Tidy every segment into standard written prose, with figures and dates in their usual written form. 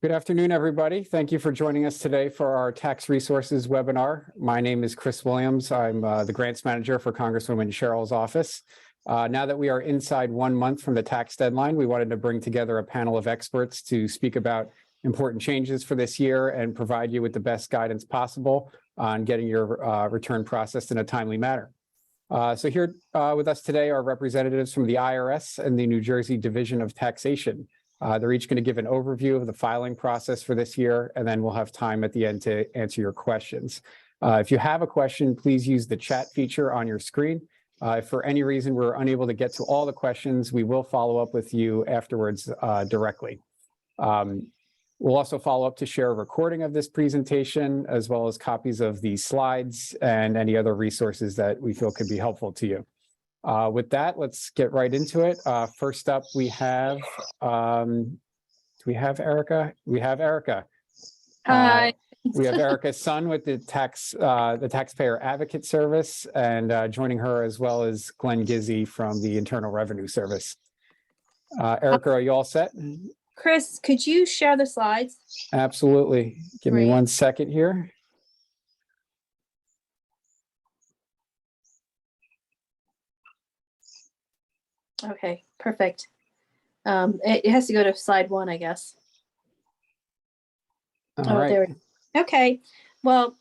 Good afternoon, everybody. Thank you for joining us today for our Tax Resources webinar. My name is Chris Williams. I'm the Grants Manager for Congresswoman Sherrill's office. Now that we are inside 1 month from the tax deadline, we wanted to bring together a panel of experts to speak about important changes for this year and provide you with the best guidance possible on getting your return processed in a timely manner. So here with us today are representatives from the IRS and the New Jersey Division of Taxation. They're each going to give an overview of the filing process for this year, and then we'll have time at the end to answer your questions. If you have a question, please use the chat feature on your screen. If for any reason we're unable to get to all the questions, we will follow up with you afterwards directly. We'll also follow up to share a recording of this presentation, as well as copies of the slides and any other resources that we feel could be helpful to you. With that, let's get right into it. First up, we have, do we have Erica? We have Erica. Hi. We have Erica's son with the Taxpayer Advocate Service, and joining her as well as Glenn Gizzi from the Internal Revenue Service. Erica, are you all set? Chris, could you share the slides? Absolutely. Give me 1 second here. Okay, perfect. It has to go to slide 1, I guess. All right. There we go. Okay. Well,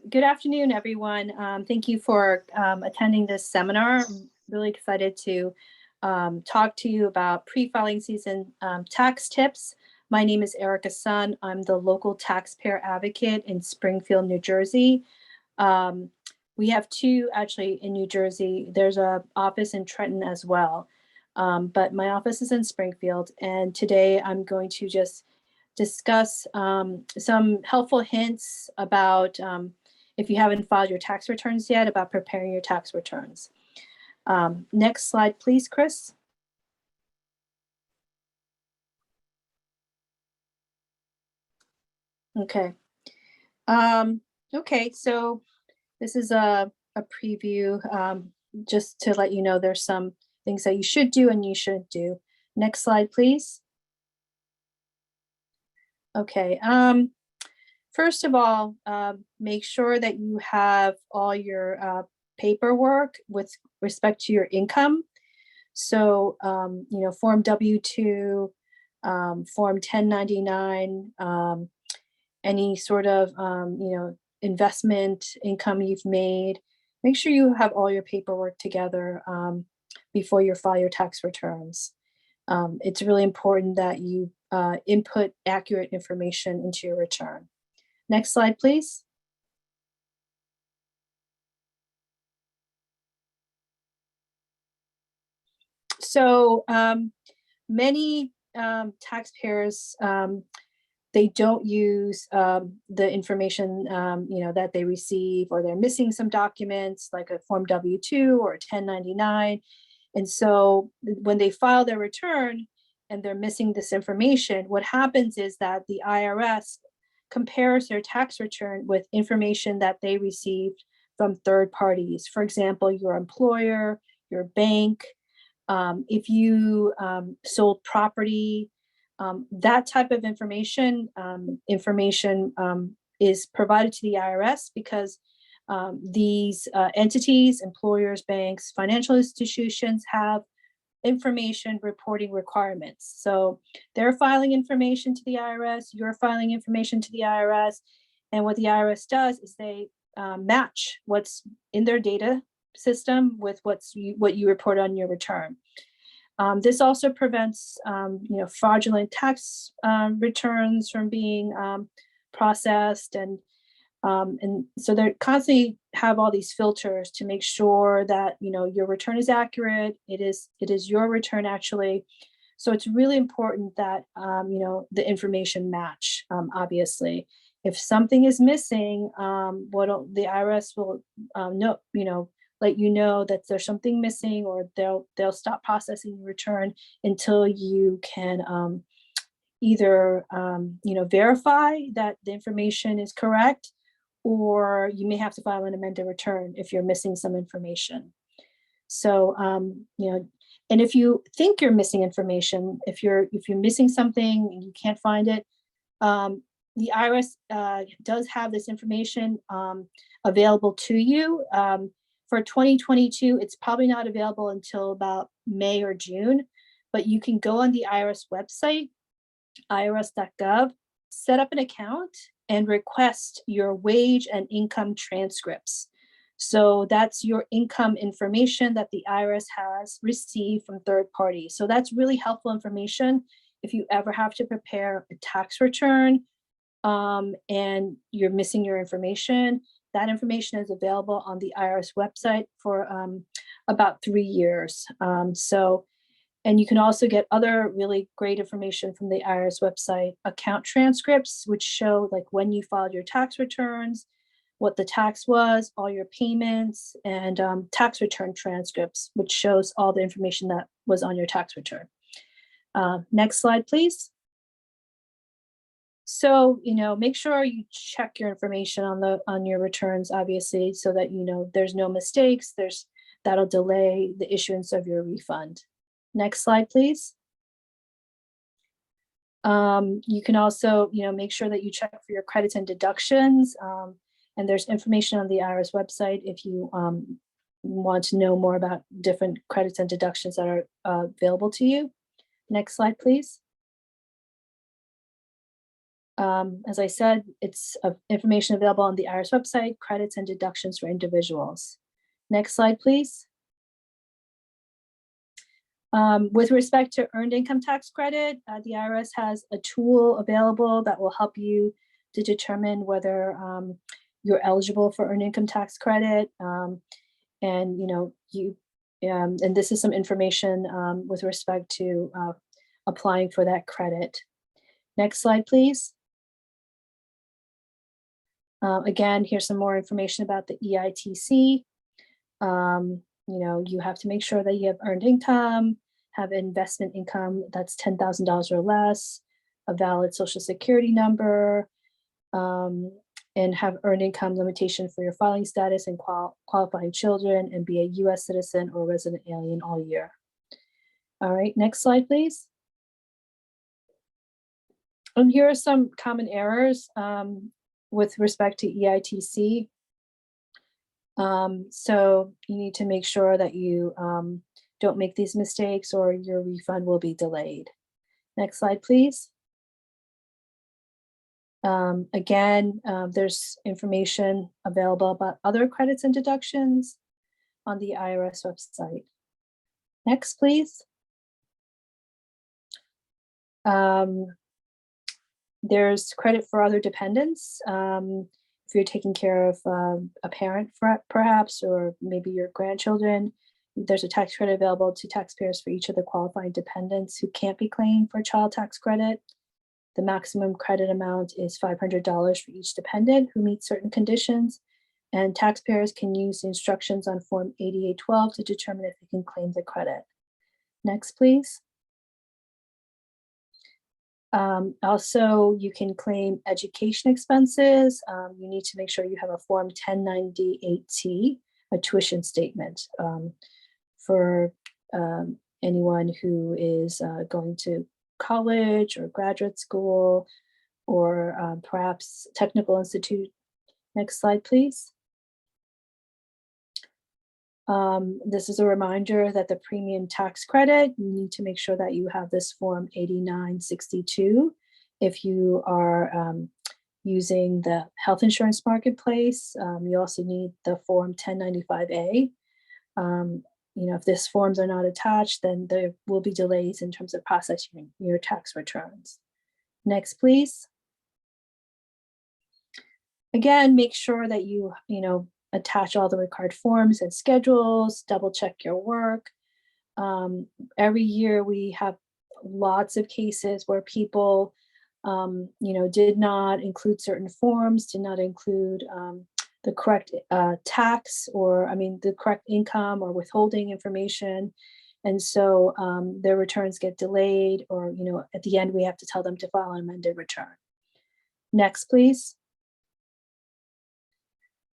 good afternoon, everyone. Thank you for attending this seminar. I'm really excited to talk to you about pre-filing season tax tips. My name is Erica Sun. I'm the local taxpayer advocate in Springfield, New Jersey. We have 2 actually in New Jersey. There's an office in Trenton as well. But my office is in Springfield, and today I'm going to just discuss some helpful hints about if you haven't filed your tax returns yet, about preparing your tax returns. Next slide, please, Chris. Okay. Okay, so this is a preview just to let you know there's some things that you should do and you shouldn't do. Next slide, please. Okay. First of all, make sure that you have all your paperwork with respect to your income. So, you know, Form W-2, Form 1099, any sort of, you know, investment income you've made. Make sure you have all your paperwork together before you file your tax returns. It's really important that you input accurate information into your return. Next slide, please. So many taxpayers, they don't use the information you know, that they receive, or they're missing some documents like a Form W-2 or a 1099. And so when they file their return and they're missing this information, what happens is that the IRS compares their tax return with information that they received from third parties. For example, your employer, your bank, if you sold property, that type of information is provided to the IRS because these entities, employers, banks, financial institutions have information reporting requirements. So they're filing information to the IRS, you're filing information to the IRS, and what the IRS does is they match what's in their data system with what you report on your return. This also prevents you know, fraudulent tax returns from being processed, and so they constantly have all these filters to make sure that, you know, your return is accurate. It is your return actually. So it's really important that you know, the information match. Obviously, if something is missing, the IRS will know, you know, let you know that there's something missing, or they'll stop processing your return until you can either you know, verify that the information is correct, or you may have to file an amended return if you're missing some information. So you know, and if you think you're missing information, if you're missing something and you can't find it, The IRS does have this information available to you. For 2022, it's probably not available until about May or June, but you can go on the IRS website, irs.gov, set up an account and request your wage and income transcripts. So that's your income information that the IRS has received from third parties. So that's really helpful information if you ever have to prepare a tax return and you're missing your information. That information is available on the IRS website for about 3 years. And you can also get other really great information from the IRS website, account transcripts, which show like when you filed your tax returns, what the tax was, all your payments, and tax return transcripts, which shows all the information that was on your tax return. Next slide, please. So, make sure you check your information on your returns, obviously, so that there's no mistakes. That'll delay the issuance of your refund. Next slide, please. You can also, make sure that you check for your credits and deductions. And there's information on the IRS website if you want to know more about different credits and deductions that are available to you. Next slide, please. As I said, it's information available on the IRS website, credits and deductions for individuals. Next slide, please. With respect to earned income tax credit, the IRS has a tool available that will help you to determine whether you're eligible for earned income tax credit. And this is some information with respect to applying for that credit. Next slide, please. Again, here's some more information about the EITC. You have to make sure that you have earned income, have investment income that's $10,000 or less, a valid social security number, and have earned income limitation for your filing status and qualifying children, and be a US citizen or resident alien all year. All right, next slide, please. And here are some common errors with respect to EITC. So you need to make sure that you don't make these mistakes or your refund will be delayed. Next slide, please. Again, there's information available about other credits and deductions on the IRS website. Next, please. There's credit for other dependents. If you're taking care of a parent, perhaps, or maybe your grandchildren, there's a tax credit available to taxpayers for each of the qualifying dependents who can't be claimed for child tax credit. The maximum credit amount is $500 for each dependent who meets certain conditions, and taxpayers can use the instructions on Form 8812 to determine if they can claim the credit. Next, please. Also, you can claim education expenses. You need to make sure you have a Form 1098-T, a tuition statement for anyone who is going to college or graduate school or perhaps technical institute. Next slide, please. This is a reminder that the premium tax credit, you need to make sure that you have this Form 8962 if you are using the health insurance marketplace. You also need the Form 1095A. If these forms are not attached, then there will be delays in terms of processing your tax returns. Next, please. Again, make sure that you attach all the required forms and schedules, double check your work. Every year we have lots of cases where people, did not include certain forms, did not include the correct tax the correct income or withholding information. And so their returns get delayed, or, at the end we have to tell them to file an amended return. Next, please.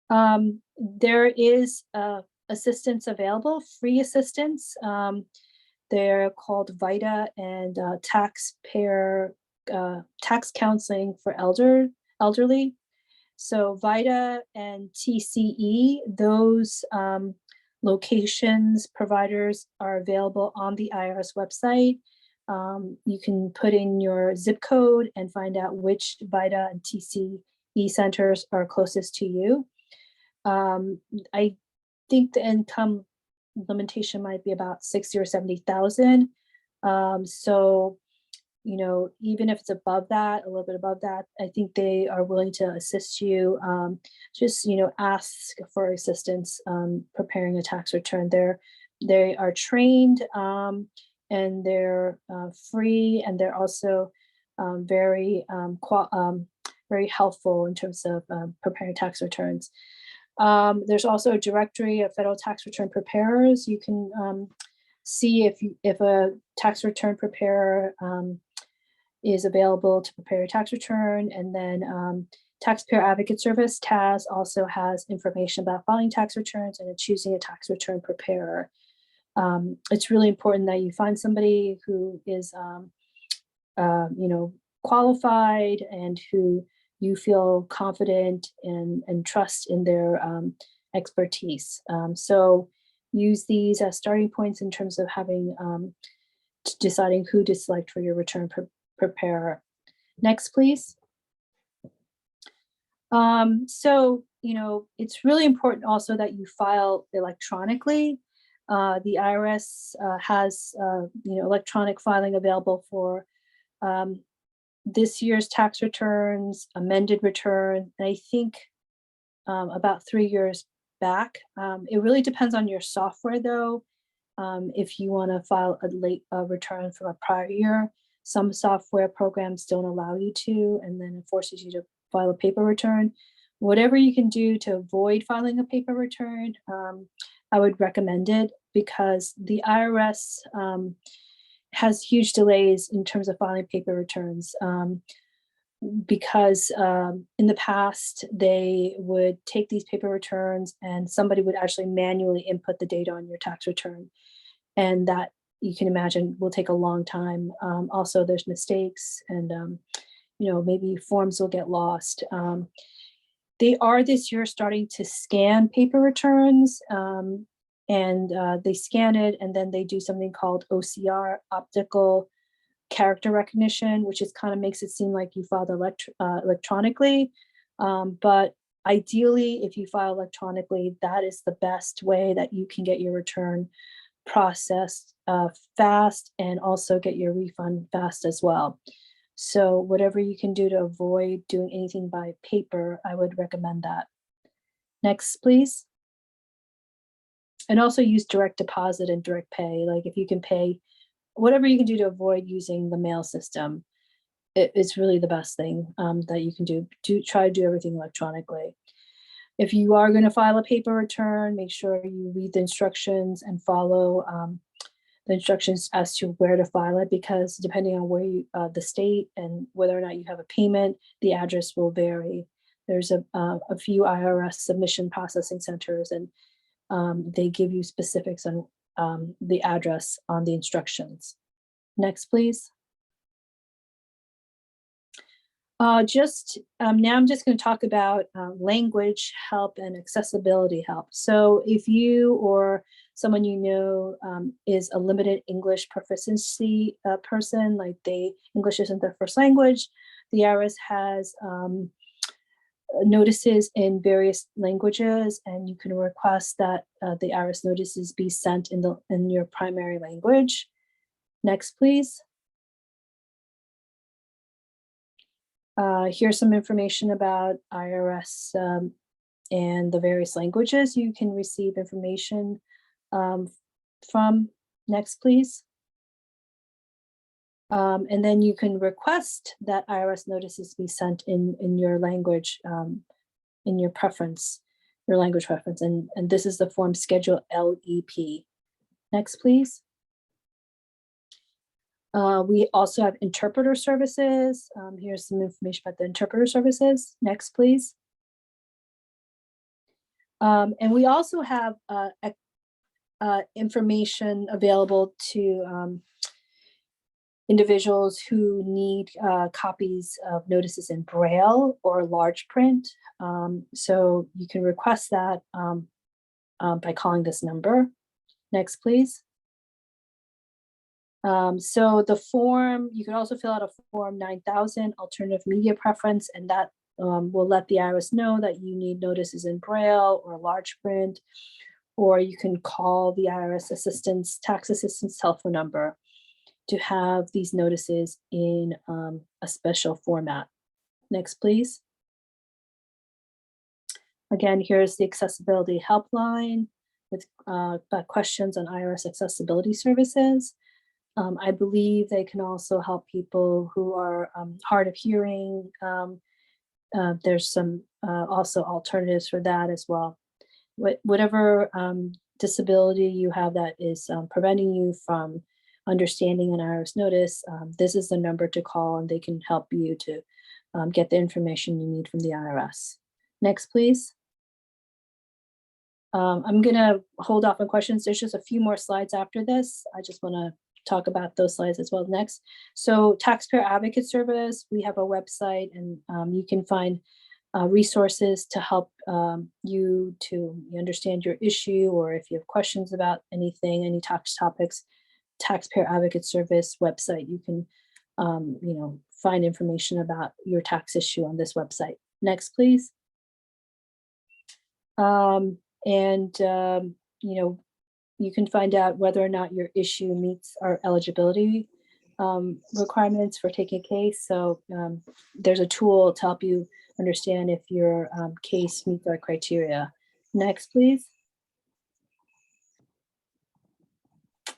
There is assistance available, free assistance. They're called VITA and Taxpayer tax counseling for elderly. So VITA and TCE, those locations, providers are available on the IRS website. You can put in your zip code and find out which VITA and TCE centers are closest to you. I think the income limitation might be about 60 or 70,000. So, you know, even if it's above that, a little bit above that, I think they are willing to assist you. Just, you know, ask for assistance preparing a tax return. They are trained and they're free, and they're also very helpful in terms of preparing tax returns. There's also a directory of federal tax return preparers. You can see if a tax return preparer is available to prepare a tax return. And then Taxpayer Advocate Service, TAS, also has information about filing tax returns and choosing a tax return preparer. It's really important that you find somebody who is, you know, qualified and who you feel confident and trust in their expertise. So use these as starting points in terms of having deciding who to select for your return preparer. Next, please. So, you know, it's really important also that you file electronically. The IRS has, you know, electronic filing available for this year's tax returns, amended return, and I think about 3 years back. It really depends on your software though. If you want to file a late return from a prior year, some software programs don't allow you to, and then it forces you to file a paper return. Whatever you can do to avoid filing a paper return, I would recommend it, because the IRS has huge delays in terms of filing paper returns. Because in the past, they would take these paper returns and somebody would actually manually input the data on your tax return. And that, you can imagine, will take a long time. Also, there's mistakes and, you know, maybe forms will get lost. They are this year starting to scan paper returns, and they scan it and then they do something called OCR, optical character recognition, which is kind of makes it seem like you filed electronically. But ideally, if you file electronically, that is the best way that you can get your return processed fast and also get your refund fast as well. So whatever you can do to avoid doing anything by paper, I would recommend that. Next, please. And also use direct deposit and direct pay. Like if you can pay, whatever you can do to avoid using the mail system, it's really the best thing that you can do. Try to do everything electronically. If you are going to file a paper return, make sure you read the instructions and follow the instructions as to where to file it, because depending on where you, the state and whether or not you have a payment, the address will vary. There's a few IRS submission processing centers, and they give you specifics on the address on the instructions. Next, please. Now I'm just going to talk about language help and accessibility help. So if you or someone you know is a limited English proficiency person, like English isn't their first language, the IRS has notices in various languages, and you can request that the IRS notices be sent in your primary language. Next, please. Here's some information about IRS and the various languages you can receive information from. Next, please. And then you can request that IRS notices be sent in your language, in your preference, your language preference. And this is the form Schedule LEP. Next, please. We also have interpreter services. Here's some information about the interpreter services. Next, please. And we also have information available to individuals who need copies of notices in Braille or large print. So you can request that by calling this number. Next, please. So the form, you can also fill out a form 9000 alternative media preference, and that will let the IRS know that you need notices in Braille or large print, or you can call the IRS tax assistance telephone number to have these notices in a special format. Next, please. Again, here's the accessibility helpline with questions on IRS accessibility services. I believe they can also help people who are hard of hearing. There's some also alternatives for that as well. Whatever disability you have that is preventing you from understanding an IRS notice, this is the number to call, and they can help you to get the information you need from the IRS. Next, please. I'm gonna hold off on questions. There's just a few more slides after this. I just wanna talk about those slides as well next. So Taxpayer Advocate Service, we have a website, and you can find resources to help you to understand your issue, or if you have questions about anything, any tax topics. Taxpayer Advocate Service website, you can find information about your tax issue on this website. Next, please. You can find out whether or not your issue meets our eligibility requirements for taking a case. So there's a tool to help you understand if your case meets our criteria. Next, please.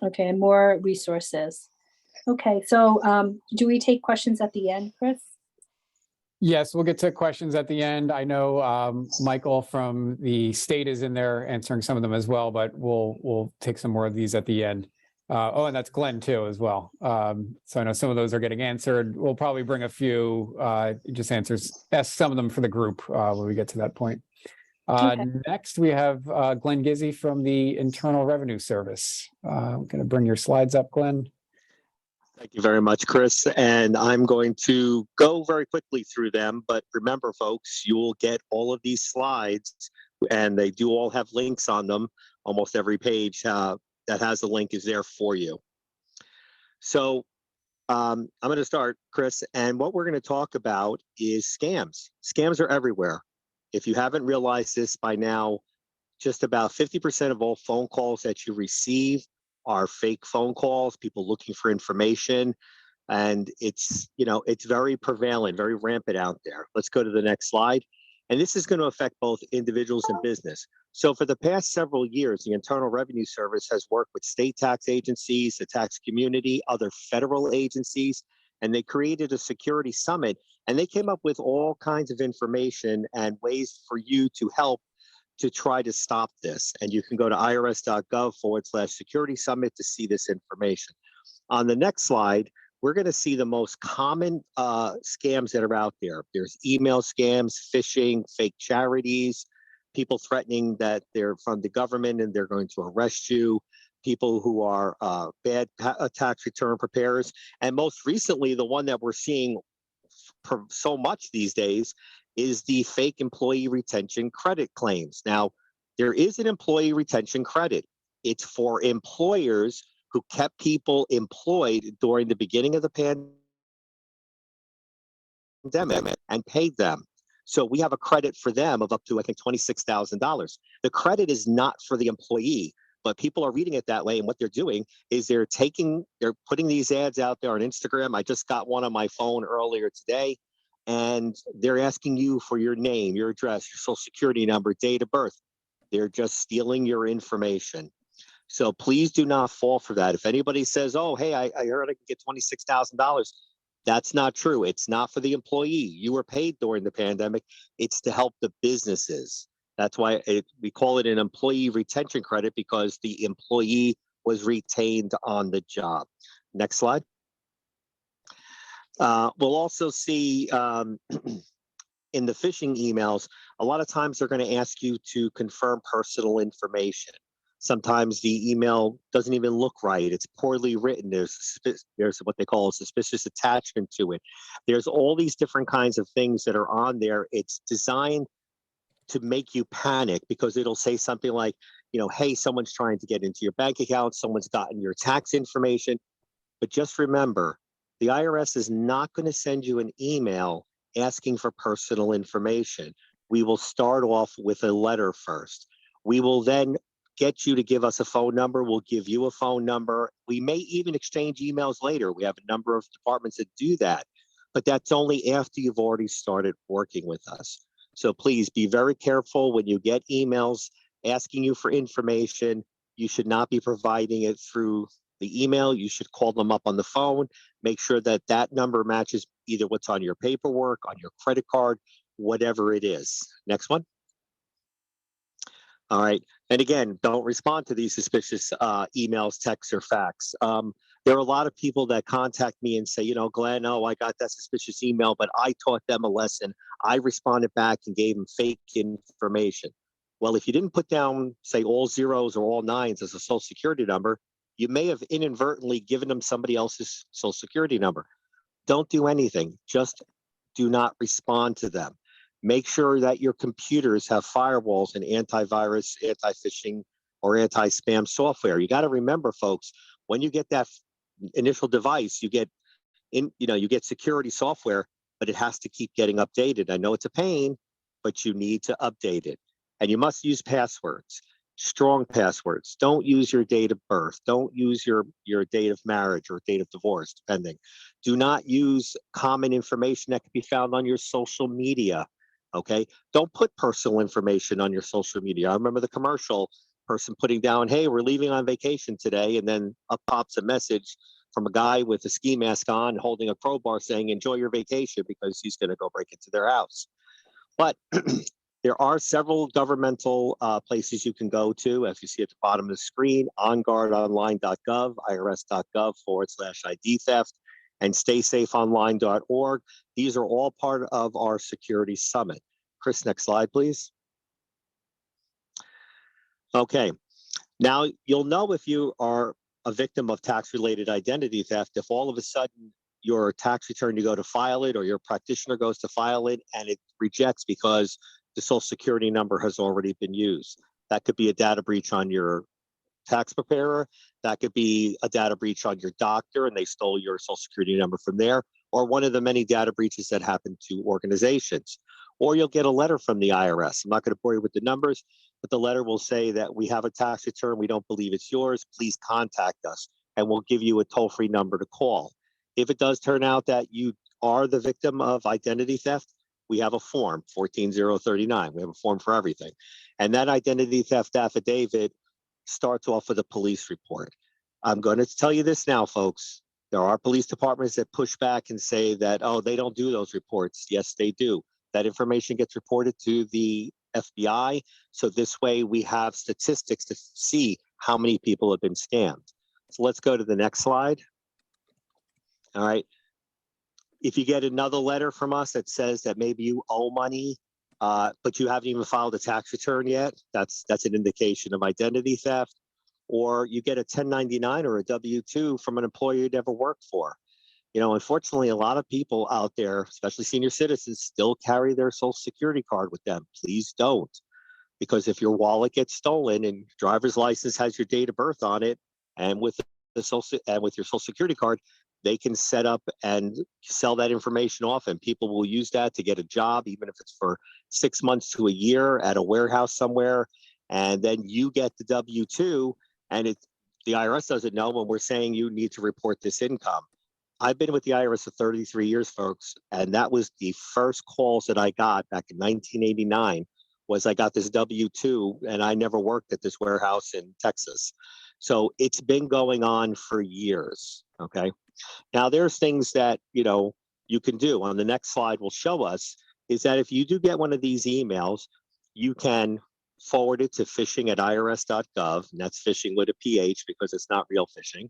Okay, more resources. Okay, so do we take questions at the end, Chris? Yes, we'll get to questions at the end. I know Michael from the state is in there answering some of them as well, but we'll take some more of these at the end. And that's Glenn too as well. So I know some of those are getting answered. We'll probably bring a few ask some of them for the group when we get to that point. Okay. Next, we have Glenn Gizzi from the Internal Revenue Service. I'm going to bring your slides up, Glenn. Thank you very much, Chris. And I'm going to go very quickly through them. But remember, folks, you will get all of these slides, and they do all have links on them. Almost every page that has a link is there for you. So I'm going to start, Chris. And what we're going to talk about is scams. Scams are everywhere. If you haven't realized this by now, just about 50% of all phone calls that you receive are fake phone calls, people looking for information, and it's very prevalent, very rampant out there. Let's go to the next slide. And this is going to affect both individuals and business. So for the past several years, the Internal Revenue Service has worked with state tax agencies, the tax community, other federal agencies, and they created a security summit, and they came up with all kinds of information and ways for you to help to try to stop this. And you can go to irs.gov/security summit to see this information. On the next slide, we're going to see the most common scams that are out there. There's email scams, phishing, fake charities, people threatening that they're from the government and they're going to arrest you, people who are bad tax return preparers. And most recently, the one that we're seeing so much these days is the fake employee retention credit claims. Now, there is an employee retention credit. It's for employers who kept people employed during the beginning of the pandemic and paid them. So we have a credit for them of up to, I think, $26,000. The credit is not for the employee, but people are reading it that way. And what they're doing is they're putting these ads out there on Instagram. I just got one on my phone earlier today. And they're asking you for your name, your address, your social security number, date of birth. They're just stealing your information. So please do not fall for that. If anybody says, oh, hey, I heard I can get $26,000, that's not true. It's not for the employee. You were paid during the pandemic. It's to help the businesses. That's why we call it an employee retention credit, because the employee was retained on the job. Next slide. We'll also see in the phishing emails, a lot of times they're going to ask you to confirm personal information. Sometimes the email doesn't even look right. It's poorly written. There's what they call a suspicious attachment to it. There's all these different kinds of things that are on there. It's designed to make you panic because it'll say something like, hey, someone's trying to get into your bank account, someone's gotten your tax information. But just remember, the IRS is not going to send you an email asking for personal information. We will start off with a letter first. We will then get you to give us a phone number. We'll give you a phone number. We may even exchange emails later. We have a number of departments that do that, but that's only after you've already started working with us. So please be very careful when you get emails asking you for information. You should not be providing it through the email. You should call them up on the phone. Make sure that that number matches either what's on your paperwork, on your credit card, whatever it is. Next one. All right. And again, don't respond to these suspicious emails, texts, or fax. There are a lot of people that contact me and say, Glenn, oh, I got that suspicious email, but I taught them a lesson. I responded back and gave them fake information. Well, if you didn't put down, say, all zeros or all nines as a social security number, you may have inadvertently given them somebody else's social security number. Don't do anything. Just do not respond to them. Make sure that your computers have firewalls and antivirus, anti-phishing, or anti-spam software. You got to remember, folks, when you get that initial device, you get security software, but it has to keep getting updated. I know it's a pain, but you need to update it. And you must use passwords, strong passwords. Don't use your date of birth. Don't use your date of marriage or date of divorce, depending. Do not use common information that can be found on your social media. Okay. Don't put personal information on your social media. I remember the commercial person putting down, hey, we're leaving on vacation today. And then up pops a message from a guy with a ski mask on holding a crowbar saying, enjoy your vacation, because he's going to go break into their house. But there are several governmental places you can go to, as you see at the bottom of the screen: onguardonline.gov, irs.gov/ID theft, and staysafeonline.org. These are all part of our security summit. Chris, next slide, please. Okay, now you'll know if you are a victim of tax-related identity theft if all of a sudden your tax return, you go to file it, or your practitioner goes to file it and it rejects because the social security number has already been used. That could be a data breach on your tax preparer. That could be a data breach on your doctor and they stole your social security number from there, or one of the many data breaches that happen to organizations. Or you'll get a letter from the IRS. I'm not going to bore you with the numbers, but the letter will say that we have a tax return. We don't believe it's yours. Please contact us, and we'll give you a toll-free number to call. If it does turn out that you are the victim of identity theft, we have a form, 14039. We have a form for everything. And that identity theft affidavit starts off with a police report. I'm going to tell you this now, folks. There are police departments that push back and say that, oh, they don't do those reports. Yes, they do. That information gets reported to the FBI. So this way we have statistics to see how many people have been scammed. So let's go to the next slide. All right. If you get another letter from us that says that maybe you owe money, but you haven't even filed a tax return yet, that's an indication of identity theft. Or you get a 1099 or a W-2 from an employer you never worked for. Unfortunately, a lot of people out there, especially senior citizens, still carry their social security card with them. Please don't, because if your wallet gets stolen and driver's license has your date of birth on it, and with your social security card, they can set up and sell that information off, and people will use that to get a job, even if it's for 6 months to a year at a warehouse somewhere. And then you get the W-2, and the IRS doesn't know when we're saying you need to report this income. I've been with the IRS for 33 years, folks, and that was the first calls that I got back in 1989, was I got this W-2, and I never worked at this warehouse in Texas. So it's been going on for years, okay? Now, there's things that, you can do. On the next slide will show us is that if you do get one of these emails, you can forward it to phishing@irs.gov, and that's phishing with a PH because it's not real phishing.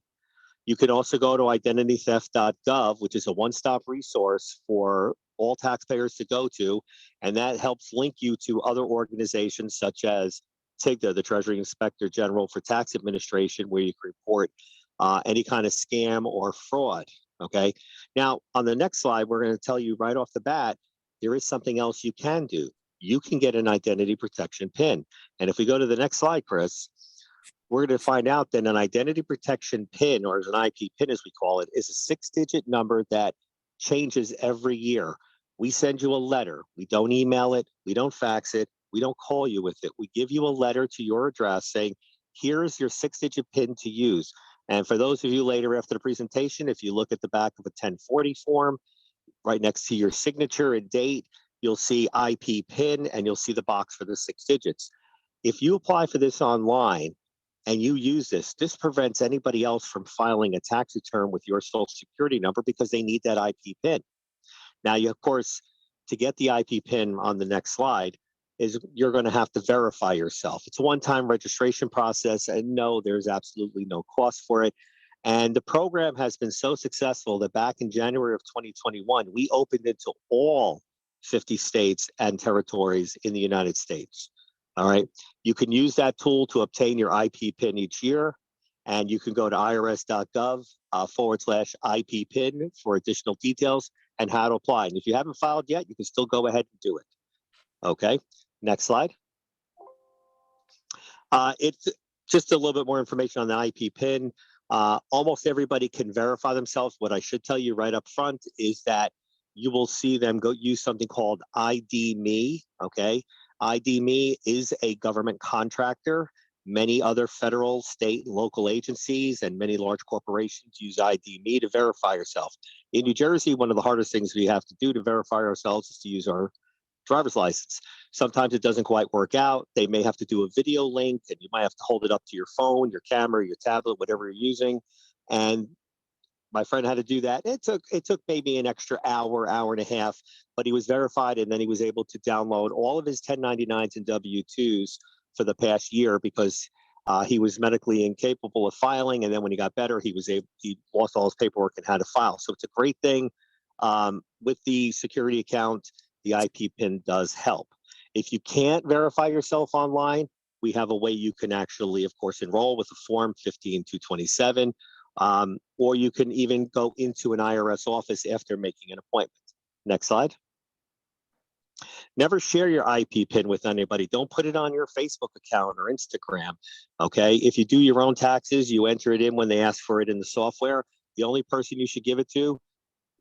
You can also go to identitytheft.gov, which is a one-stop resource for all taxpayers to go to, and that helps link you to other organizations such as TIGTA, the Treasury Inspector General for Tax Administration, where you can report any kind of scam or fraud. Okay. Now, on the next slide, we're going to tell you right off the bat, there is something else you can do. You can get an identity protection PIN. And if we go to the next slide, Chris, we're going to find out that an identity protection PIN, or as an IP PIN as we call it, is a 6-digit number that changes every year. We send you a letter. We don't email it. We don't fax it. We don't call you with it. We give you a letter to your address saying, here's your 6-digit PIN to use. And for those of you later after the presentation, if you look at the back of a 1040 form, right next to your signature and date, you'll see IP PIN and you'll see the box for the 6 digits. If you apply for this online and you use this, this prevents anybody else from filing a tax return with your social security number because they need that IP PIN. Now, you, of course, to get the IP PIN on the next slide, is you're going to have to verify yourself. It's a one-time registration process, and no, there's absolutely no cost for it. And the program has been so successful that back in January of 2021, we opened it to all 50 states and territories in the United States. All right. You can use that tool to obtain your IP PIN each year, and you can go to irs.gov/IP PIN for additional details and how to apply. And if you haven't filed yet, you can still go ahead and do it. Okay. Next slide. It's just a little bit more information on the IP PIN. Almost everybody can verify themselves. What I should tell you right up front is that you will see them go use something called ID Me. Okay. ID Me is a government contractor. Many other federal, state, and local agencies and many large corporations use ID Me to verify yourself. In New Jersey, one of the hardest things we have to do to verify ourselves is to use our driver's license. Sometimes it doesn't quite work out. They may have to do a video link, and you might have to hold it up to your phone, your camera, your tablet, whatever you're using. And my friend had to do that. It took maybe an extra hour and a half, but he was verified, and then he was able to download all of his 1099s and W-2s for the past year because he was medically incapable of filing. And then when he got better, he lost all his paperwork and had to file. So it's a great thing. With the security account, the IP PIN does help. If you can't verify yourself online, we have a way you can actually, of course, enroll with a form 15227, or you can even go into an IRS office after making an appointment. Next slide. Never share your IP PIN with anybody. Don't put it on your Facebook account or Instagram. Okay. If you do your own taxes, you enter it in when they ask for it in the software. The only person you should give it to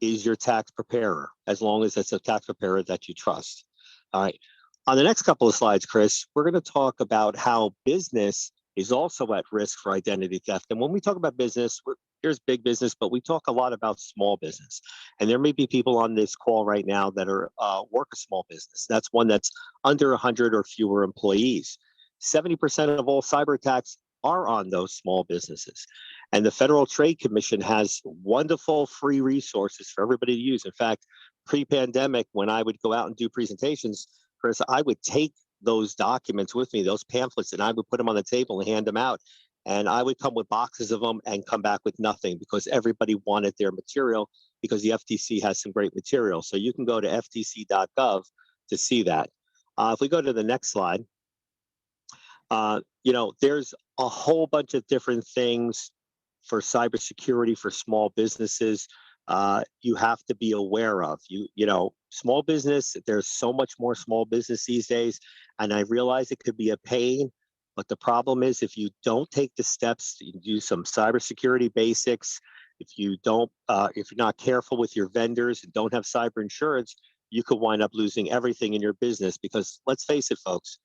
is your tax preparer, as long as it's a tax preparer that you trust. All right. On the next couple of slides, Chris, we're going to talk about how business is also at risk for identity theft. And when we talk about business, here's big business, but we talk a lot about small business. And there may be people on this call right now that are work a small business. That's one that's under 100 or fewer employees. 70% of all cyber attacks are on those small businesses. And the Federal Trade Commission has wonderful free resources for everybody to use. In fact, pre-pandemic, when I would go out and do presentations, Chris, I would take those documents with me, those pamphlets, and I would put them on the table and hand them out. And I would come with boxes of them and come back with nothing because everybody wanted their material because the FTC has some great material. So you can go to ftc.gov to see that. If we go to the next slide, there's a whole bunch of different things for cybersecurity for small businesses. You have to be aware of. Small business, there's so much more small business these days, and I realize it could be a pain, but the problem is if you don't take the steps to do some cybersecurity basics, if you're not careful with your vendors and don't have cyber insurance, you could wind up losing everything in your business because let's face it, folks,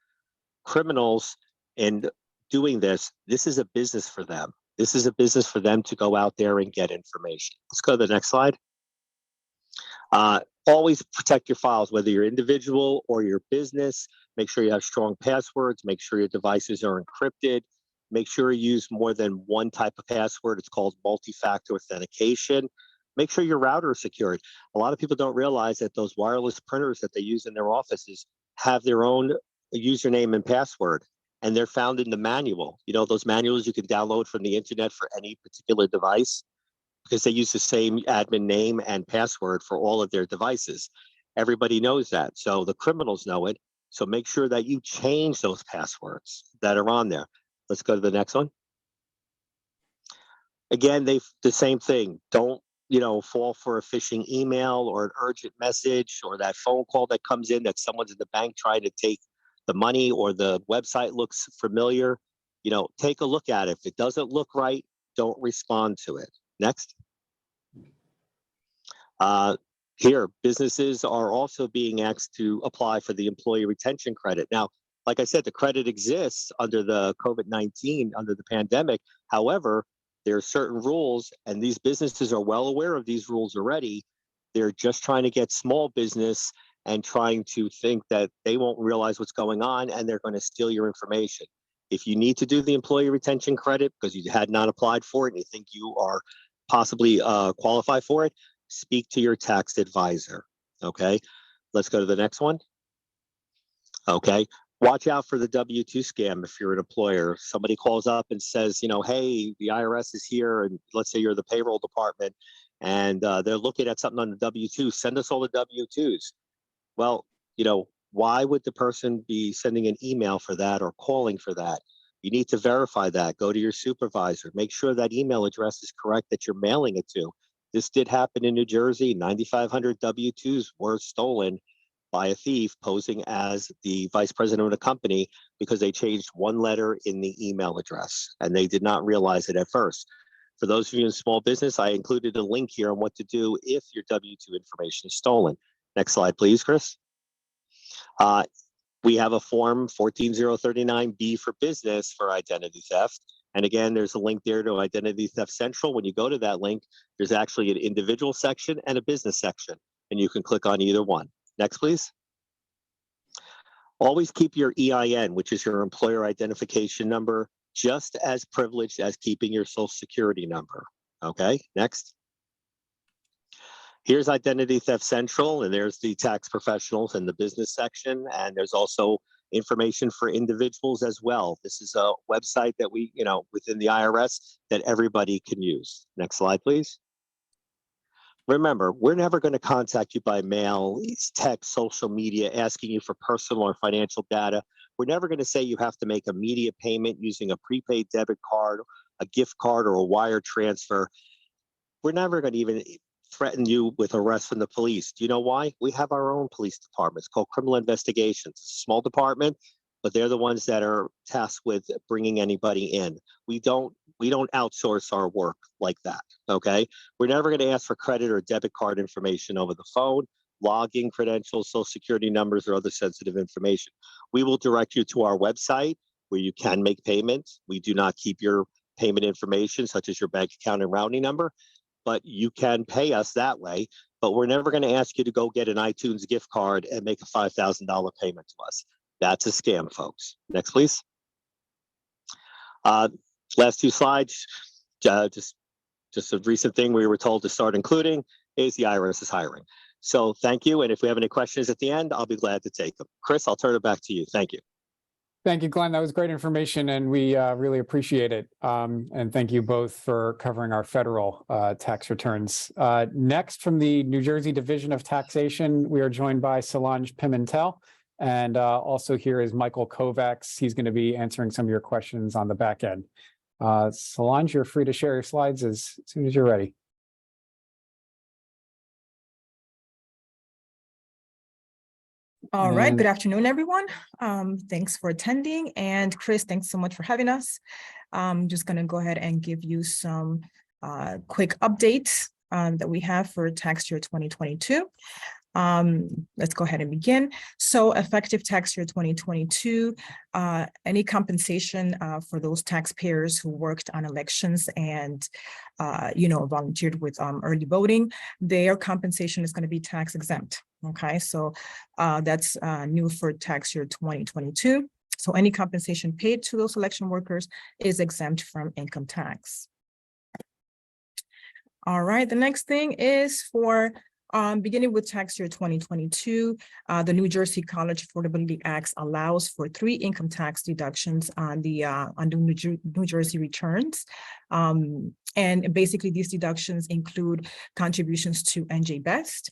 criminals in doing this is a business for them. This is a business for them to go out there and get information. Let's go to the next slide. Always protect your files, whether you're individual or your business. Make sure you have strong passwords. Make sure your devices are encrypted. Make sure you use more than one type of password. It's called multi-factor authentication. Make sure your router is secured. A lot of people don't realize that those wireless printers that they use in their offices have their own username and password, and they're found in the manual. Those manuals you can download from the internet for any particular device because they use the same admin name and password for all of their devices. Everybody knows that. So the criminals know it. So make sure that you change those passwords that are on there. Let's go to the next one. Again, the same thing. Don't, fall for a phishing email or an urgent message or that phone call that comes in that someone's in the bank trying to take the money or the website looks familiar. Take a look at it. If it doesn't look right, don't respond to it. Next. Here, businesses are also being asked to apply for the employee retention credit. Now, like I said, the credit exists under the COVID-19, under the pandemic. However, there are certain rules, and these businesses are well aware of these rules already. They're just trying to get small business and trying to think that they won't realize what's going on, and they're going to steal your information. If you need to do the employee retention credit because you had not applied for it and you think you are possibly qualified for it, speak to your tax advisor. Okay, let's go to the next one. Okay, watch out for the W-2 scam if you're an employer. Somebody calls up and says, hey, the IRS is here, and let's say you're the payroll department, and they're looking at something on the W-2. Send us all the W-2s. Well, why would the person be sending an email for that or calling for that? You need to verify that. Go to your supervisor. Make sure that email address is correct that you're mailing it to. This did happen in New Jersey. 9,500 W-2s were stolen by a thief posing as the vice president of the company because they changed one letter in the email address and they did not realize it at first. For those of you in small business, I included a link here on what to do if your W-2 information is stolen. Next slide, please, Chris. We have a form 14039B for business for identity theft. And again, there's a link there to Identity Theft Central. When you go to that link, there's actually an individual section and a business section, and you can click on either one. Next, please. Always keep your EIN, which is your employer identification number, just as privileged as keeping your social security number. Okay, next. Here's Identity Theft Central, and there's the tax professionals in the business section, and there's also information for individuals as well. This is a website that we, within the IRS that everybody can use. Next slide, please. Remember, we're never going to contact you by mail, text, social media, asking you for personal or financial data. We're never going to say you have to make immediate payment using a prepaid debit card, a gift card, or a wire transfer. We're never going to even threaten you with arrest from the police. Do you know why? We have our own police department. It's called Criminal Investigations. It's a small department, but they're the ones that are tasked with bringing anybody in. We don't outsource our work like that, okay? We're never going to ask for credit or debit card information over the phone, login credentials, social security numbers, or other sensitive information. We will direct you to our website where you can make payments. We do not keep your payment information, such as your bank account and routing number, but you can pay us that way. But we're never going to ask you to go get an iTunes gift card and make a $5,000 payment to us. That's a scam, folks. Next, please. Last two slides, just a recent thing we were told to start including is the IRS is hiring. So thank you. And if we have any questions at the end, I'll be glad to take them. Chris, I'll turn it back to you. Thank you. Thank you, Glenn. That was great information, and we really appreciate it. And thank you both for covering our federal tax returns. Next, from the New Jersey Division of Taxation, we are joined by Solange Pimentel. And also here is Michael Kovacs. He's going to be answering some of your questions on the back end. Solange, you're free to share your slides as soon as you're ready. All right. Good afternoon, everyone. Thanks for attending. And Chris, thanks so much for having us. I'm just going to go ahead and give you some quick updates that we have for tax year 2022. Let's go ahead and begin. So effective tax year 2022, any compensation for those taxpayers who worked on elections and volunteered with early voting, their compensation is going to be tax exempt. Okay, so that's new for tax year 2022. So any compensation paid to those election workers is exempt from income tax. All right, the next thing is for beginning with tax year 2022, the New Jersey College Affordability Act allows for 3 income tax deductions on the New Jersey returns. And basically these deductions include contributions to NJ Best,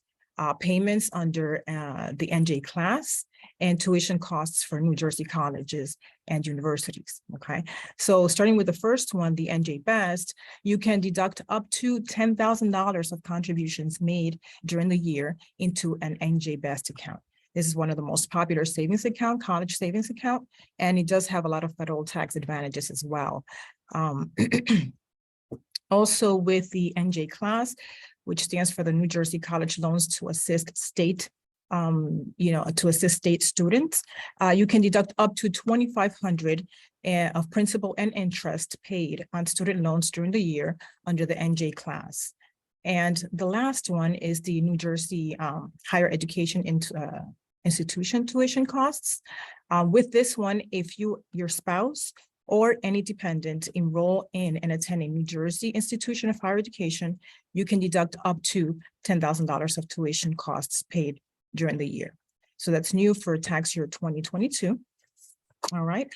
payments under the NJ class and tuition costs for New Jersey colleges and universities, okay? So starting with the first one, the NJ Best, you can deduct up to $10,000 of contributions made during the year into an NJ Best account. This is one of the most popular savings account, college savings account, and it does have a lot of federal tax advantages as well. Also with the NJ class, which stands for the New Jersey College Loans to Assist State, to assist state students, you can deduct up to $2,500 of principal and interest paid on student loans during the year under the NJ class. And the last one is the New Jersey Higher Education Institution tuition costs. With this one, if your spouse or any dependent enroll in and attend a New Jersey institution of higher education, you can deduct up to $10,000 of tuition costs paid during the year. So that's new for tax year 2022. All right.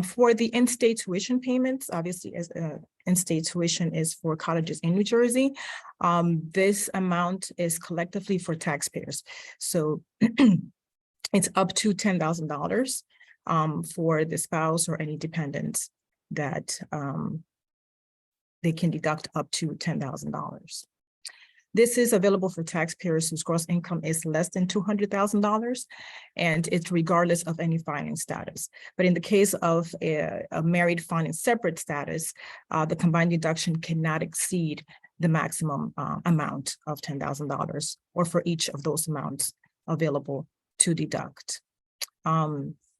For the in-state tuition payments, obviously, as in-state tuition is for colleges in New Jersey, this amount is collectively for taxpayers. So it's up to $10,000 for the spouse or any dependents that they can deduct up to $10,000. This is available for taxpayers whose gross income is less than $200,000, and it's regardless of any filing status. But in the case of a married filing separate status, the combined deduction cannot exceed the maximum amount of $10,000, or for each of those amounts available to deduct.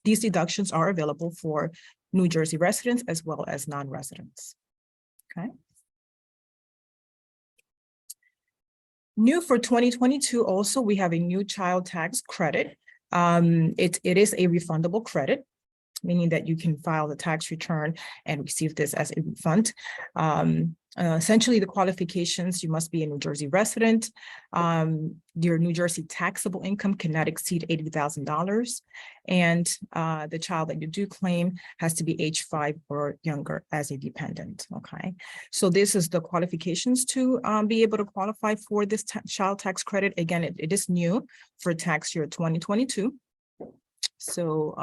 These deductions are available for New Jersey residents as well as non-residents. Okay. New for 2022, also, we have a new child tax credit. It is a refundable credit, meaning that you can file the tax return and receive this as a refund. Essentially, the qualifications: you must be a New Jersey resident. Your New Jersey taxable income cannot exceed $80,000. And the child that you do claim has to be age 5 or younger as a dependent, okay? So this is the qualifications to be able to qualify for this child tax credit. Again, it is new for tax year 2022. So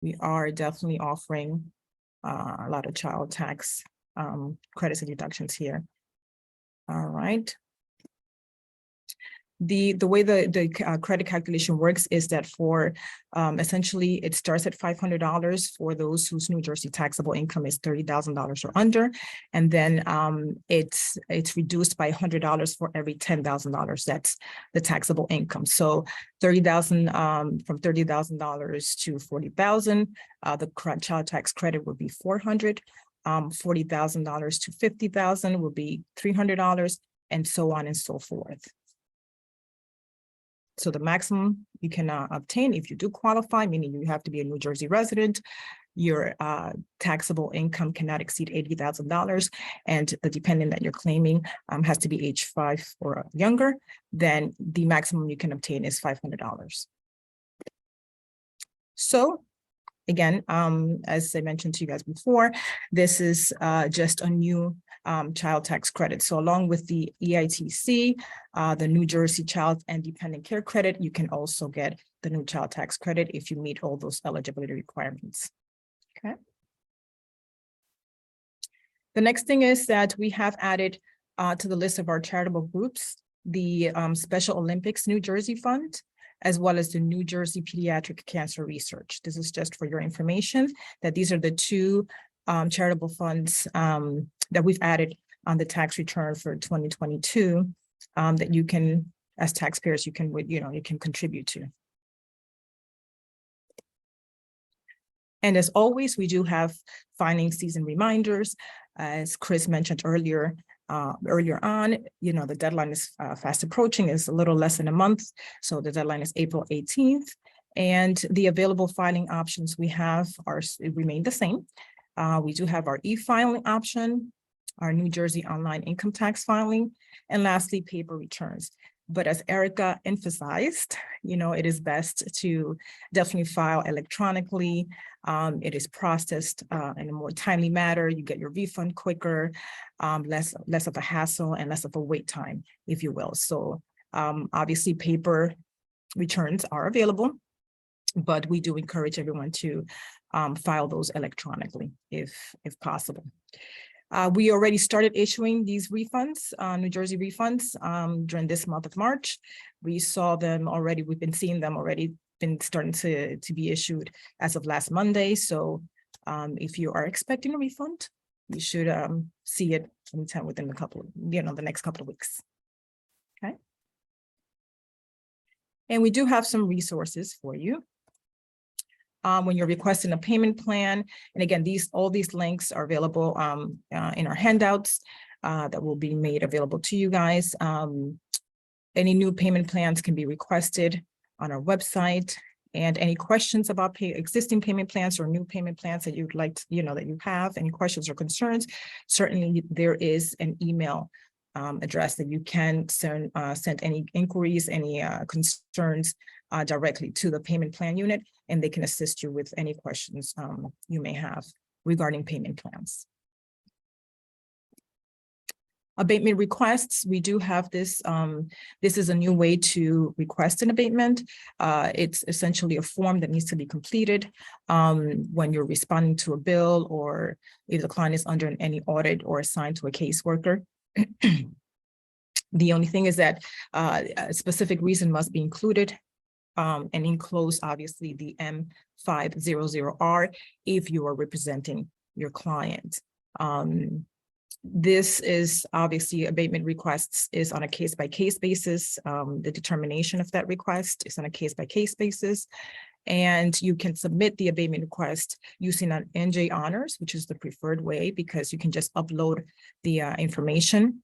we are definitely offering a lot of child tax credits and deductions here. All right. The way the credit calculation works is that for essentially it starts at $500 for those whose New Jersey taxable income is $30,000 or under, and then it's reduced by $100 for every $10,000 that's the taxable income. So $30,000 from $30,000 to $40,000, the child tax credit would be $400. $40,000 to $50,000 will be $300, and so on and so forth. So the maximum you can obtain if you do qualify, meaning you have to be a New Jersey resident, your taxable income cannot exceed $80,000, and the dependent that you're claiming has to be age 5 or younger, then the maximum you can obtain is $500. So again, as I mentioned to you guys before, this is just a new child tax credit. So along with the EITC, the New Jersey Child and Dependent Care Credit, you can also get the new child tax credit if you meet all those eligibility requirements. Okay. The next thing is that we have added to the list of our charitable groups, the Special Olympics New Jersey Fund, as well as the New Jersey Pediatric Cancer Research. This is just for your information, that these are the two charitable funds that we've added on the tax return for 2022 that you can, as taxpayers, you can contribute to. And as always, we do have filing season reminders. As Chris mentioned earlier on, the deadline is fast approaching. It's a little less than a month. So the deadline is April 18th. And the available filing options we have remain the same. We do have our e-filing option, our New Jersey online income tax filing, and lastly, paper returns. But as Erica emphasized, it is best to definitely file electronically. It is processed in a more timely manner. You get your refund quicker, less of a hassle and less of a wait time, if you will. So Obviously, paper returns are available, but we do encourage everyone to file those electronically if possible. We already started issuing these refunds, New Jersey refunds, during this month of March. We saw them already. We've been seeing them already, been starting to be issued as of last Monday. So if you are expecting a refund, you should see it sometime within the next couple of weeks. Okay. And we do have some resources for you. When you're requesting a payment plan, and again, all these links are available in our handouts that will be made available to you guys. Any new payment plans can be requested on our website, and any questions about existing payment plans or new payment plans that you'd like to, that you have any questions or concerns, certainly there is an email address that you can send any inquiries, any concerns directly to the payment plan unit, and they can assist you with any questions you may have regarding payment plans. Abatement requests, we do have this. This is a new way to request an abatement. It's essentially a form that needs to be completed when you're responding to a bill, or if the client is under any audit or assigned to a caseworker. The only thing is that a specific reason must be included and enclose, obviously, the M500R if you are representing your client. This is obviously abatement requests is on a case-by-case basis. The determination of that request is on a case-by-case basis. And you can submit the abatement request using an NJ Honors, which is the preferred way, because you can just upload the information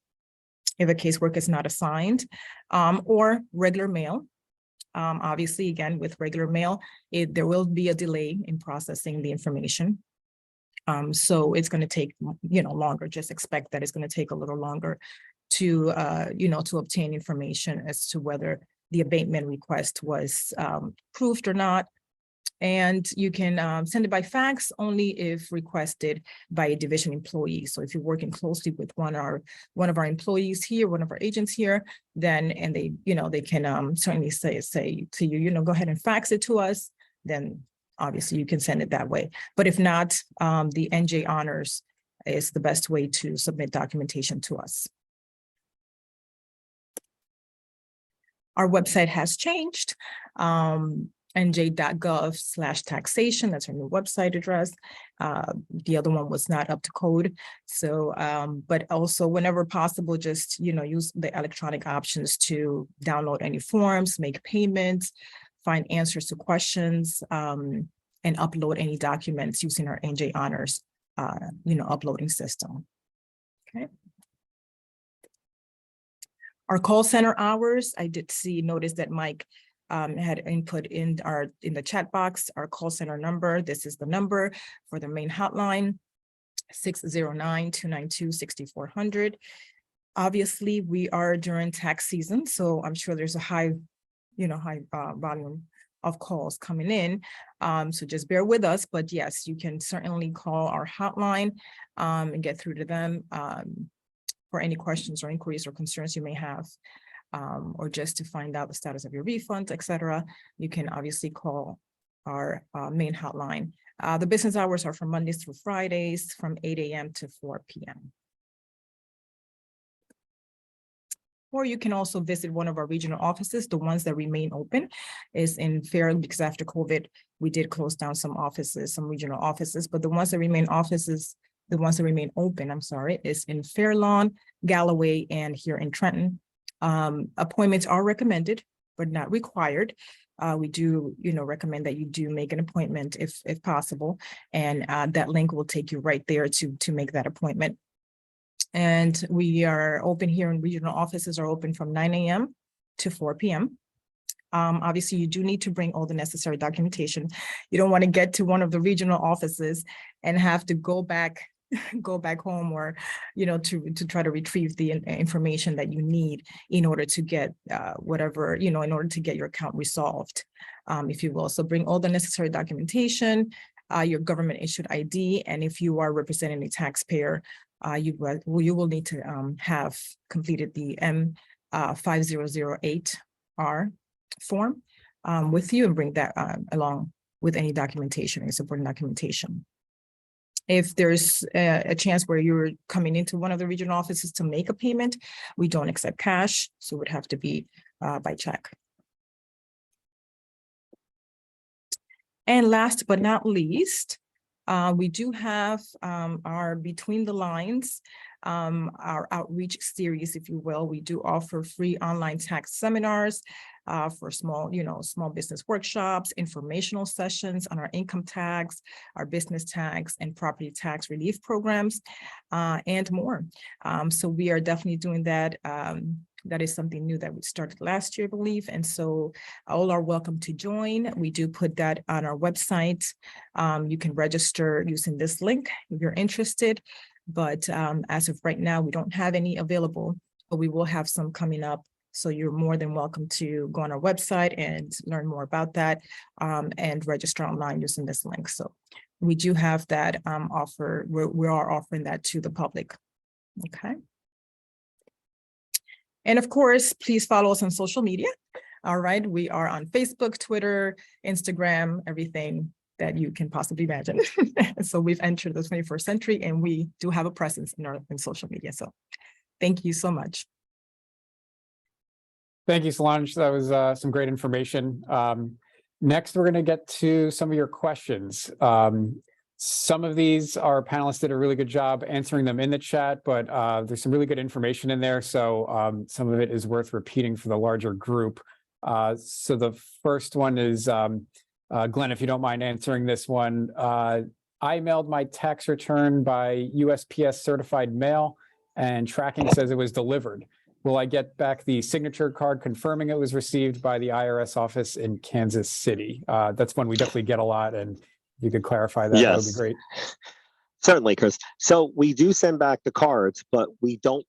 if a caseworker is not assigned, or regular mail. Obviously, again, with regular mail, there will be a delay in processing the information. So it's going to take, longer. Just expect that it's going to take a little longer to, to obtain information as to whether the abatement request was approved or not. And you can send it by fax only if requested by a division employee. So if you're working closely with one of our employees here, one of our agents here, then, and they, they can certainly say to you, go ahead and fax it to us, then obviously you can send it that way. But if not, the NJ Honors is the best way to submit documentation to us. Our website has changed. nj.gov/taxation. That's our new website address. The other one was not up to code. So, but also whenever possible, just, use the electronic options to download any forms, make payments, find answers to questions, and upload any documents using our NJ Honors, uploading system. Okay. Our call center hours, I did notice that Mike had input in the chat box, our call center number. This is the number for the main hotline, 609-292-6400. Obviously, we are during tax season, so I'm sure there's a high volume of calls coming in. So just bear with us, but yes, you can certainly call our hotline and get through to them for any questions or inquiries or concerns you may have. Or just to find out the status of your refund, etc. You can obviously call our main hotline. The business hours are from Mondays through Fridays from 8 a.m. to 4 p.m. Or you can also visit one of our regional offices. The ones that remain open is in Fair, because after COVID, we did close down some offices, some regional offices, but the ones that remain open, is in Fair Lawn, Galloway, and here in Trenton. Appointments are recommended, but not required. We do, recommend that you do make an appointment if possible, and that link will take you right there to make that appointment. And we are open here in regional offices are open from 9 a.m. to 4 p.m. Obviously, you do need to bring all the necessary documentation. You don't want to get to one of the regional offices and have to go back home, or to try to retrieve the information that you need in order to get whatever, in order to get your account resolved, if you will. So bring all the necessary documentation, your government issued ID, and if you are representing a taxpayer, you will need to have completed the 5008R form with you and bring that along with any documentation and supporting documentation. If there's a chance where you're coming into one of the regional offices to make a payment, we don't accept cash, so it would have to be by check. And last but not least, we do have our Between the Lines, our outreach series, if you will. We do offer free online tax seminars for small business workshops, informational sessions on our income tax, our business tax, and property tax relief programs, and more. So we are definitely doing that. That is something new that we started last year, I believe. And so all are welcome to join. We do put that on our website. You can register using this link if you're interested. But as of right now, we don't have any available, but we will have some coming up. So you're more than welcome to go on our website and learn more about that and register online using this link. So we do have that offer. We are offering that to the public. Okay. And of course, please follow us on social media. All right. We are on Facebook, Twitter, Instagram, everything that you can possibly imagine. So we've entered the 21st century and we do have a presence in social media. So thank you so much. Thank you, Solange. That was some great information. Next, we're going to get to some of your questions. Some of these, our panelists did a really good job answering them in the chat, but there's some really good information in there. So some of it is worth repeating for the larger group. So the first one is, Glenn, if you don't mind answering this one. I mailed my tax return by USPS certified mail and tracking says it was delivered. Will I get back the signature card confirming it was received by the IRS office in Kansas City? That's one we definitely get a lot, and if you could clarify that, that would be great. Certainly, Chris. So we do send back the cards, but we don't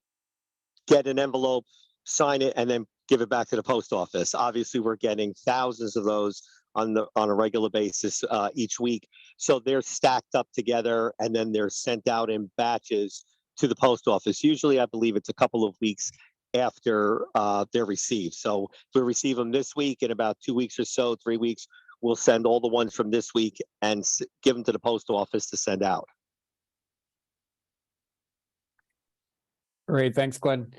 get an envelope, sign it, and then give it back to the post office. Obviously, we're getting thousands of those on a regular basis each week. So they're stacked up together, and then they're sent out in batches to the post office. Usually, I believe it's a couple of weeks after they're received. So if we receive them this week, in about 2 weeks or so, 3 weeks, we'll send all the ones from this week and give them to the post office to send out. Great, thanks, Glenn.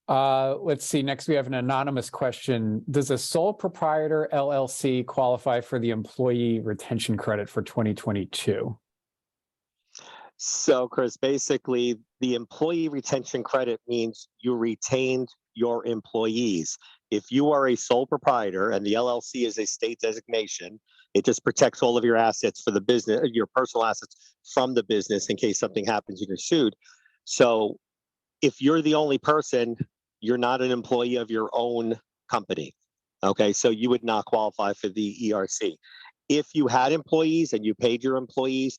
Let's see, next we have an anonymous question. Does a sole proprietor LLC qualify for the employee retention credit for 2022? So, Chris, basically, the employee retention credit means you retained your employees. If you are a sole proprietor and the LLC is a state designation, it just protects all of your assets for the business, your personal assets from the business in case something happens and you're sued. So if you're the only person, you're not an employee of your own company. Okay, so you would not qualify for the ERC. If you had employees and you paid your employees,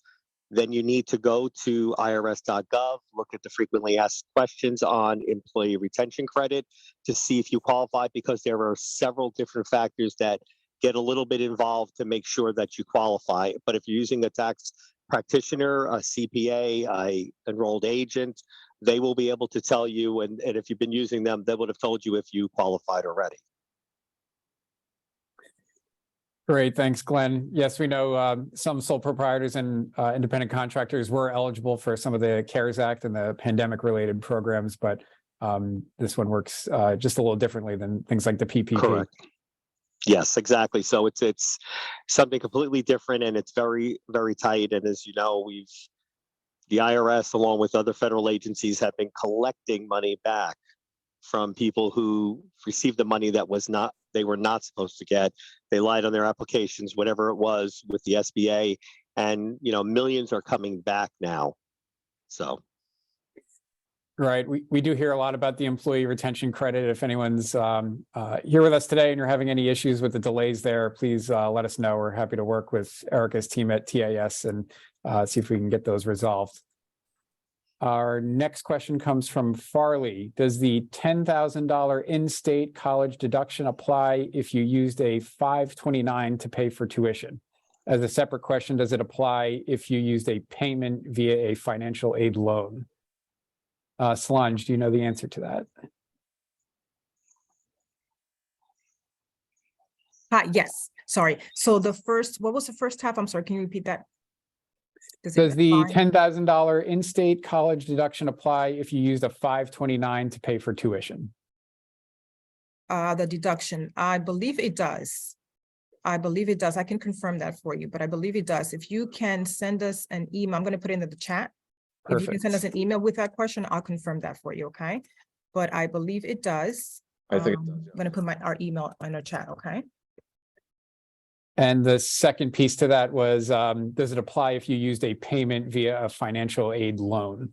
then you need to go to irs.gov, look at the frequently asked questions on employee retention credit to see if you qualify, because there are several different factors that get a little bit involved to make sure that you qualify. But if you're using a tax practitioner, a CPA, a enrolled agent, they will be able to tell you, and if you've been using them, they would have told you if you qualified already. Great, thanks, Glenn. Yes, we know some sole proprietors and independent contractors were eligible for some of the CARES Act and the pandemic-related programs, but this one works just a little differently than things like the PPP. Correct. Yes, exactly. So it's something completely different, and it's very, very tight. And as you know, the IRS, along with other federal agencies, have been collecting money back from people who received the money that they were not supposed to get. They lied on their applications, whatever it was, with the SBA, and millions are coming back now. So. Right. We do hear a lot about the employee retention credit. If anyone's here with us today and you're having any issues with the delays there, please let us know. We're happy to work with Erica's team at TAS and see if we can get those resolved. Our next question comes from Farley. Does the $10,000 in-state college deduction apply if you used a 529 to pay for tuition? As a separate question, does it apply if you used a payment via a financial aid loan? Solange, do you know the answer to that? Yes, sorry. So the first, what was the first half? I'm sorry, can you repeat that? Does the define- $10,000 in-state college deduction apply if you used a 529 to pay for tuition? The deduction, I believe it does. I believe it does. I can confirm that for you, but I believe it does. If you can send us an email, I'm going to put it into the chat. If you can send us Perfect. an email with that question, I'll confirm that for you, okay? But I believe it does. I think it does, I'm going to put our email in the chat, okay? And the second piece to that was, does it apply if you used a payment via a financial aid loan?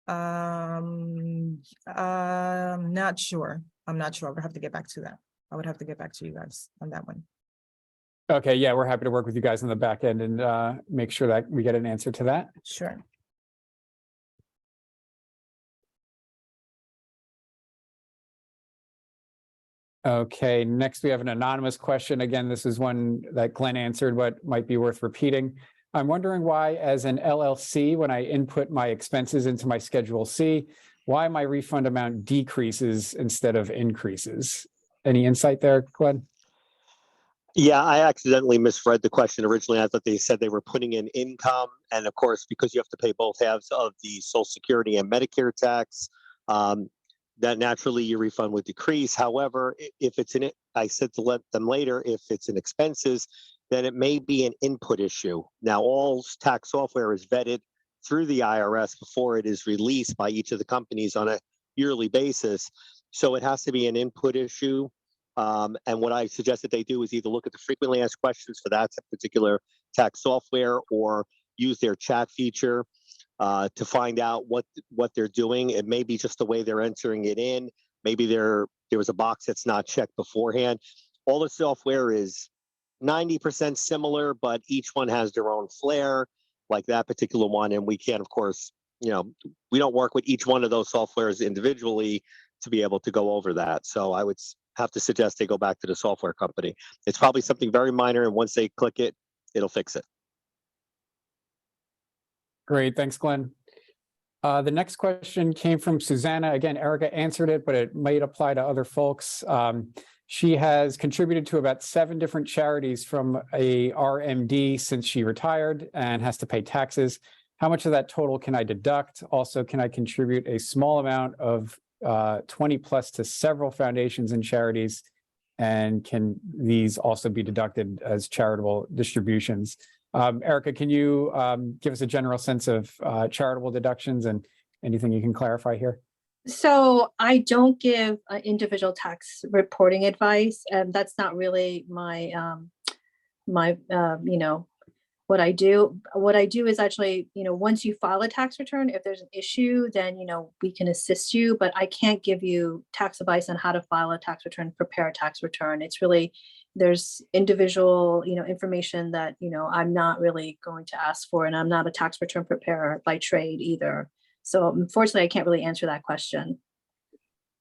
I'm not sure. I'm not sure. I would have to get back to that. I would have to get back to you guys on that one. Okay, yeah, we're happy to work with you guys on the back end and make sure that we get an answer to that. Sure. Okay, next we have an anonymous question. Again, this is one that Glenn answered, but might be worth repeating. I'm wondering why, as an LLC, when I input my expenses into my Schedule C, why my refund amount decreases instead of increases? Any insight there, Glenn? Yeah, I accidentally misread the question originally. I thought they said they were putting in income. And of course, because you have to pay both halves of the Social Security and Medicare tax, that naturally your refund would decrease. However, if it's in it, I said to let them later, if it's in expenses, then it may be an input issue. Now, all tax software is vetted through the IRS before it is released by each of the companies on a yearly basis. So it has to be an input issue. And what I suggest that they do is either look at the frequently asked questions for that particular tax software or use their chat feature to find out what they're doing. It may be just the way they're entering it in. Maybe there was a box that's not checked beforehand. All the software is 90% similar, but each one has their own flair, like that particular one. And we can, of course, we don't work with each one of those softwares individually to be able to go over that. So I would have to suggest they go back to the software company. It's probably something very minor, and once they click it, it'll fix it. Great, thanks, Glenn. The next question came from Susanna. Again, Erica answered it, but it might apply to other folks. She has contributed to about 7 different charities from a RMD since she retired and has to pay taxes. How much of that total can I deduct? Also, can I contribute a small amount of 20 plus to several foundations and charities? And can these also be deducted as charitable distributions? Erica, can you give us a general sense of charitable deductions and anything you can clarify here? So I don't give individual tax reporting advice, and that's not really my what I do. What I do is actually, once you file a tax return, if there's an issue, then we can assist you, but I can't give you tax advice on how to file a tax return, prepare a tax return. It's really, there's individual information that I'm not really going to ask for, and I'm not a tax return preparer by trade either. So unfortunately, I can't really answer that question.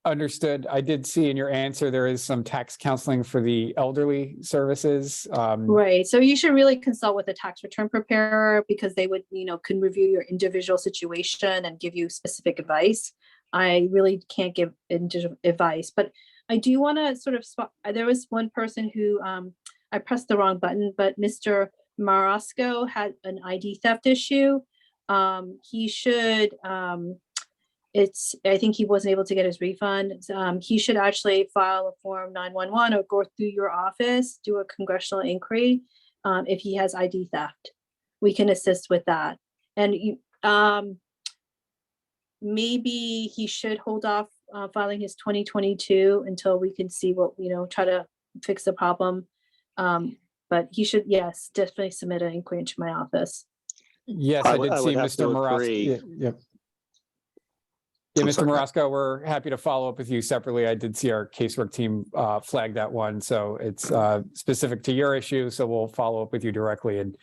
Understood. I did see in your answer there is some tax counseling for the elderly services. Right. So you should really consult with a tax return preparer, because they would, can review your individual situation and give you specific advice. I really can't give individual advice, but I do want to sort of spot. There was one person who I pressed the wrong button, but Mr. Marasco had an ID theft issue. He should. I think he wasn't able to get his refund. He should actually file a form 911 or go through your office, do a congressional inquiry. If he has ID theft, we can assist with that. And maybe he should hold off filing his 2022 until we can see what, try to fix the problem. But he should, yes, definitely submit an inquiry into my office. Yes, I did see Mr. Marasco. Yep. Yeah, Mr. Marasco, we're happy to follow up with you separately. I did see our casework team flag that one. So it's specific to your issue. So we'll follow up with you directly and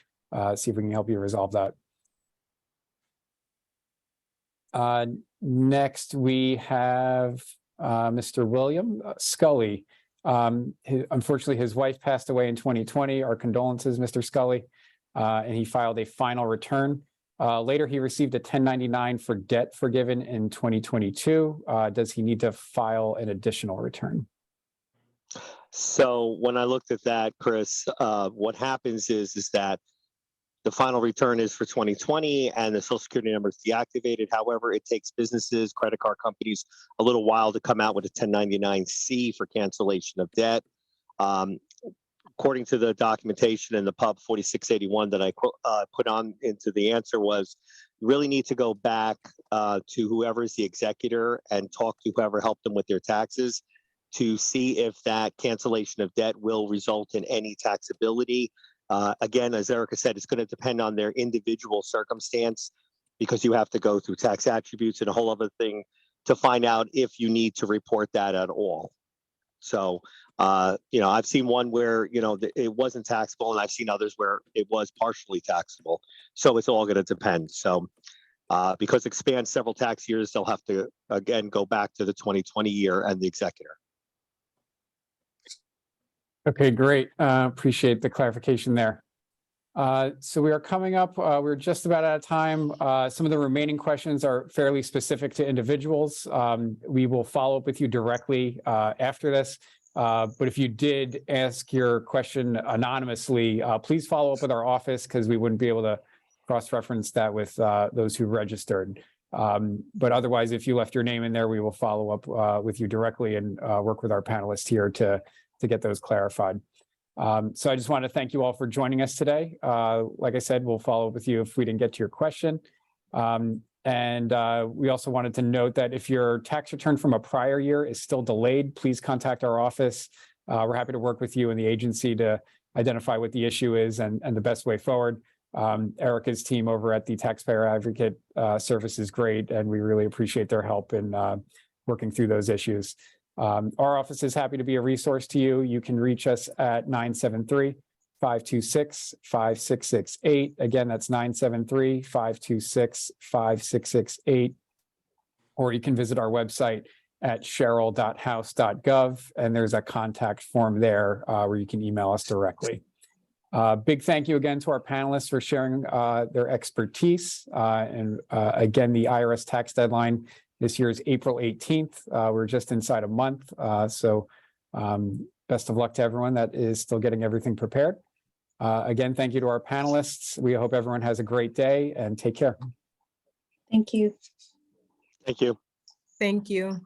see if we can help you resolve that. Next, we have Mr. William Scully. Unfortunately, his wife passed away in 2020. Our condolences, Mr. Scully. And he filed a final return. Later, he received a 1099 for debt forgiven in 2022. Does he need to file an additional return? So when I looked at that, Chris, what happens is that the final return is for 2020 and the Social Security number is deactivated. However, it takes businesses, credit card companies a little while to come out with a 1099-C for cancellation of debt. According to the documentation in the Pub 4681 that I put on into the answer was, you really need to go back to whoever is the executor and talk to whoever helped them with their taxes to see if that cancellation of debt will result in any taxability. Again, as Erica said, it's going to depend on their individual circumstance because you have to go through tax attributes and a whole other thing to find out if you need to report that at all. So, I've seen one where, it wasn't taxable and I've seen others where it was partially taxable. So it's all going to depend. So because it spans several tax years, they'll have to, again, go back to the 2020 year and the executor. Okay, great. Appreciate the clarification there. So we are coming up, we're just about out of time. Some of the remaining questions are fairly specific to individuals. We will follow up with you directly after this. But if you did ask your question anonymously, please follow up with our office because we wouldn't be able to cross-reference that with those who registered. But otherwise, if you left your name in there, we will follow up with you directly and work with our panelists here to get those clarified. So I just want to thank you all for joining us today. Like I said, we'll follow up with you if we didn't get to your question. And we also wanted to note that if your tax return from a prior year is still delayed, please contact our office. We're happy to work with you and the agency to identify what the issue is and the best way forward. Erica's team over at the Taxpayer Advocate Service is great, and we really appreciate their help in working through those issues. Our office is happy to be a resource to you. You can reach us at 973-526-5668. Again, that's 973-526-5668. Or you can visit our website at sherrill.house.gov, and there's a contact form there where you can email us directly. Big thank you again to our panelists for sharing their expertise. And again, the IRS tax deadline this year is April 18th. We're just inside a month. So best of luck to everyone that is still getting everything prepared. Again, thank you to our panelists. We hope everyone has a great day and take care. Thank you. Thank you. Thank you.